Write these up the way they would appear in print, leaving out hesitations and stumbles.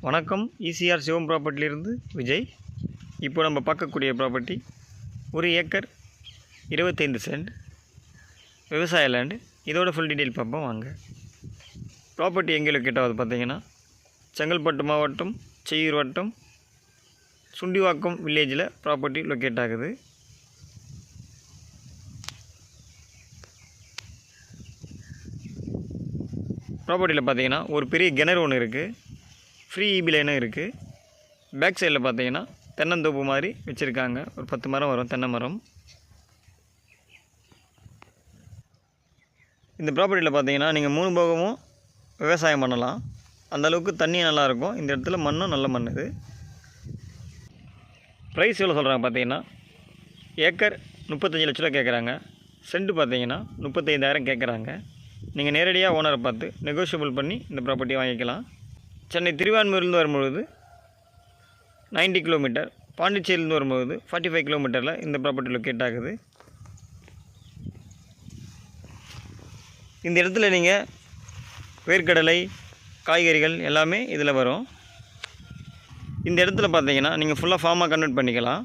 வணக்கம். ஈசிஆர் சிவம் ப்ராப்பர்ட்டிலிருந்து விஜய். இப்போ நம்ம பார்க்கக்கூடிய ப்ராப்பர்ட்டி 1 ஏக்கர் 25 சென்ட் விவசாய லேண்டு. இதோட ஃபுல் டீட்டெயில் பார்ப்போம் வாங்க. ப்ராப்பர்ட்டி எங்கே லொக்கேட் ஆகுது பார்த்தீங்கன்னா, செங்கல்பட்டு மாவட்டம் செய்யூர் வட்டம் சுண்டிவாக்கம் வில்லேஜில் ப்ராப்பர்ட்டி லொக்கேட் ஆகுது. ப்ராப்பர்ட்டியில் பார்த்தீங்கன்னா ஒரு பெரிய கிணறு ஒன்று இருக்குது. ஃப்ரீ ஈபி லைனும் இருக்குது. பேக் சைடில் பார்த்தீங்கன்னா தென்னந்தோப்பு மாதிரி வச்சுருக்காங்க. ஒரு 10 மரம் வரும், தென்னை மரம். இந்த ப்ராப்பர்ட்டியில் பார்த்தீங்கன்னா நீங்கள் 3 போகமும் விவசாயம் பண்ணலாம். அந்தளவுக்கு தண்ணி நல்லாயிருக்கும். இந்த இடத்துல மண்ணும் நல்ல மண். இது ப்ரைஸ் எவ்வளோ சொல்கிறாங்க பார்த்தீங்கன்னா, ஏக்கர் 35 லட்ச ரூபா கேட்குறாங்க. சென்ட்டு பார்த்தீங்கன்னா 35,000 கேட்குறாங்க. நீங்கள் நேரடியாக ஓனரை பார்த்து நெகோஷியபிள் பண்ணி இந்த ப்ராப்பர்ட்டியை வாங்கிக்கலாம். சென்னை திருவான்மையூர்லேருந்து வரும்பொழுது 90 கிலோமீட்டர், பாண்டிச்சேரியிலேருந்து வரும்போது 45 கிலோமீட்டரில் இந்த ப்ராப்பர்ட்டி லொக்கேட் ஆகுது. இந்த இடத்துல நீங்கள் வேர்க்கடலை, காய்கறிகள் எல்லாமே இதில் வரும். இந்த இடத்துல பார்த்தீங்கன்னா நீங்கள் ஃபுல்லாக ஃபார்மாக கன்வெர்ட் பண்ணிக்கலாம்.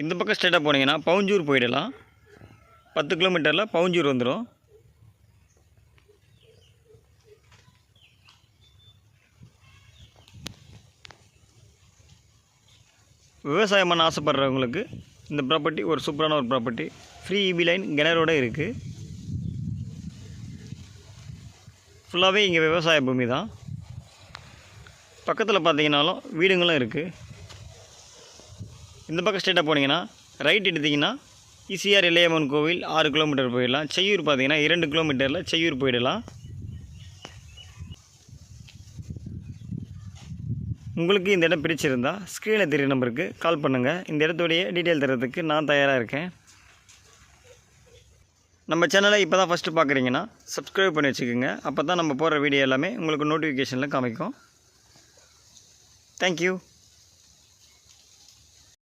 இந்த பக்கம் ஸ்ட்ரெயிட்டாக போனீங்கன்னா பவுஞ்சூர் போயிடலாம். 10 கிலோமீட்டரில் பவுஞ்சூர் வந்துடும். விவசாயம் பண்ண ஆசைப்படுறவங்களுக்கு இந்த ப்ராப்பர்ட்டி ஒரு சூப்பரான ஒரு ப்ராப்பர்ட்டி. ஃப்ரீ ஈபி லைன் கிணறோடு இருக்குது. ஃபுல்லாகவே இங்கே விவசாய பூமி தான். பக்கத்தில் பார்த்தீங்கன்னாலும் வீடுங்களும் இருக்குது. இந்த பக்கம் ஸ்ட்ரெயிட்டாக போனீங்கன்னா ரைட் எடுத்திங்கன்னா ஈசிஆர் இளையம்மன் கோவில் 6 கிலோமீட்டர் போயிடலாம். செய்யூர் பார்த்தீங்கன்னா 2 கிலோமீட்டரில் செய்யூர் போயிடலாம். உங்களுக்கு இந்த இடம் பிடிச்சிருந்தா ஸ்க்ரீனில் தெரிய நம்பருக்கு கால் பண்ணுங்கள். இந்த இடத்துடைய டீட்டெயில் தரதுக்கு நான் தயாராக இருக்கேன். நம்ம சேனலை இப்போ தான் ஃபஸ்ட்டு பார்க்குறீங்கன்னா சப்ஸ்கிரைப் பண்ணி வச்சுக்கோங்க. அப்போ தான் நம்ம போடுற வீடியோ எல்லாமே உங்களுக்கு நோட்டிஃபிகேஷனில் காமிக்கும். தேங்க்யூ.